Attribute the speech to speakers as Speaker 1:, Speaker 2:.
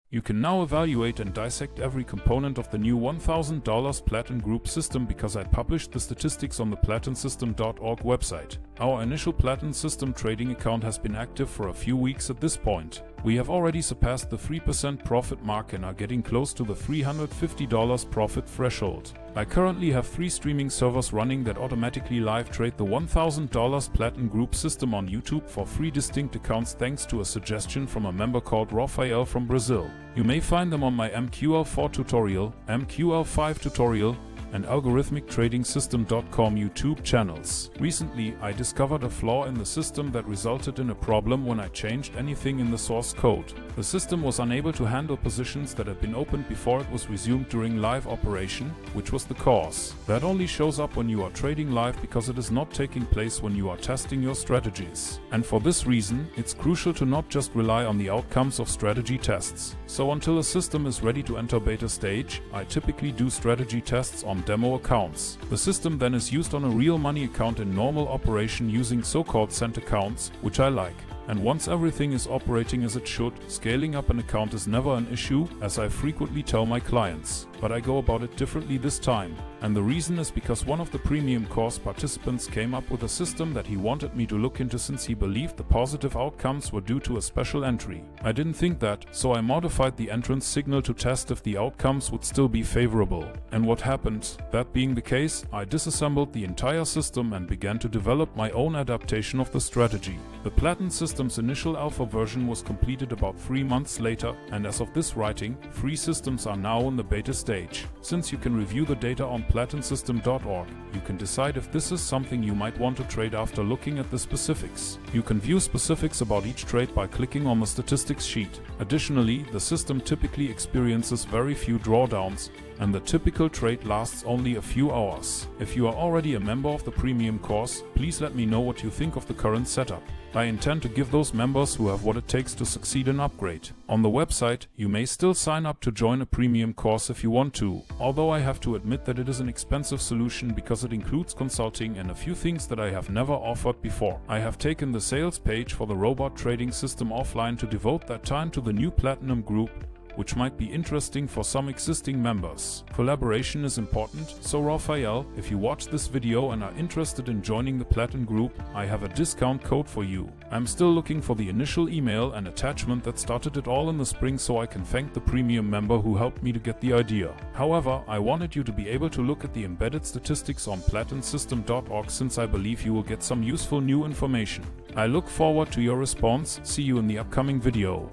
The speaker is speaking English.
Speaker 1: You can now evaluate and dissect every component of the new $1,000 Platin Group system because I published the statistics on the PlatinSystem.org website. Our initial Platin System trading account has been active for a few weeks at this point. We have already surpassed the 3% profit mark and are getting close to the $350 profit threshold. I currently have 3 streaming servers running that automatically live trade the $1,000 Platin Group system on YouTube for 3 distinct accounts thanks to a suggestion from a member called Rafael from Brazil. You may find them on my MQL4 tutorial, MQL5 tutorial, and algorithmictradingsystem.com YouTube channels. Recently, I discovered a flaw in the system that resulted in a problem when I changed anything in the source code. The system was unable to handle positions that had been opened before it was resumed during live operation, which was the cause. That only shows up when you are trading live because it is not taking place when you are testing your strategies. And for this reason, it's crucial to not just rely on the outcomes of strategy tests. So until a system is ready to enter beta stage, I typically do strategy tests on demo accounts. The system then is used on a real money account in normal operation using so-called cent accounts, which I like. And once everything is operating as it should, scaling up an account is never an issue, as I frequently tell my clients. But I go about it differently this time. And the reason is because one of the premium course participants came up with a system that he wanted me to look into since he believed the positive outcomes were due to a special entry. I didn't think that, so I modified the entrance signal to test if the outcomes would still be favorable. And what happened? That being the case, I disassembled the entire system and began to develop my own adaptation of the strategy. The Platin System's initial alpha version was completed about 3 months later, and as of this writing, 3 systems are now in the beta stage. Since you can review the data on PlatinSystem.org, you can decide if this is something you might want to trade after looking at the specifics. You can view specifics about each trade by clicking on the statistics sheet. Additionally, the system typically experiences very few drawdowns, and the typical trade lasts only a few hours. If you are already a member of the premium course, please let me know what you think of the current setup. I intend to give those members who have what it takes to succeed an upgrade. On the website, you may still sign up to join a premium course if you want to, although I have to admit that it is an expensive solution because it includes consulting and a few things that I have never offered before. I have taken the sales page for the robot trading system offline to devote that time to the new Platinum Group, which might be interesting for some existing members. Collaboration is important, so Rafael, if you watch this video and are interested in joining the Platin Group, I have a discount code for you. I'm still looking for the initial email and attachment that started it all in the spring so I can thank the premium member who helped me to get the idea. However, I wanted you to be able to look at the embedded statistics on PlatinSystem.org since I believe you will get some useful new information. I look forward to your response. See you in the upcoming video.